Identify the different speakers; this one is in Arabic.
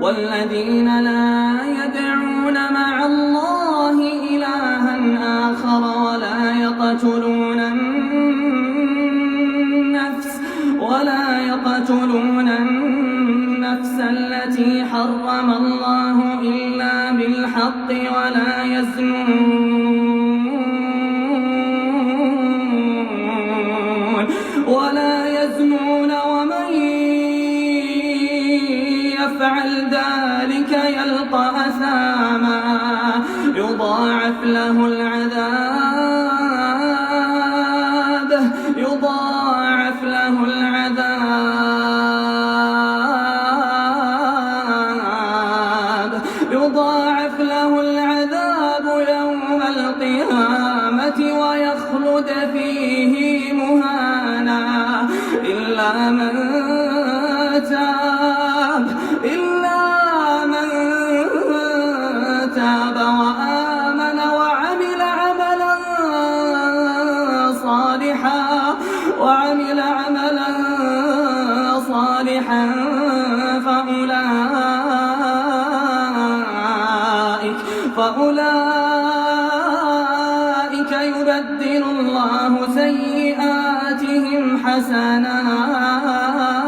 Speaker 1: والذين لا يدعون مع الله إلها آخر ولا يقتلون النفس التي حرم الله إلا بالحق ولا يزنون ومن يفعل ذلك يلقى أثاما يضاعف له العذاب يوم القيامة ويخلد فيه مهانا إلا من تاب وآمن وعمل عملا صالحا فأولئك يبدل الله سيئاتهم حسنات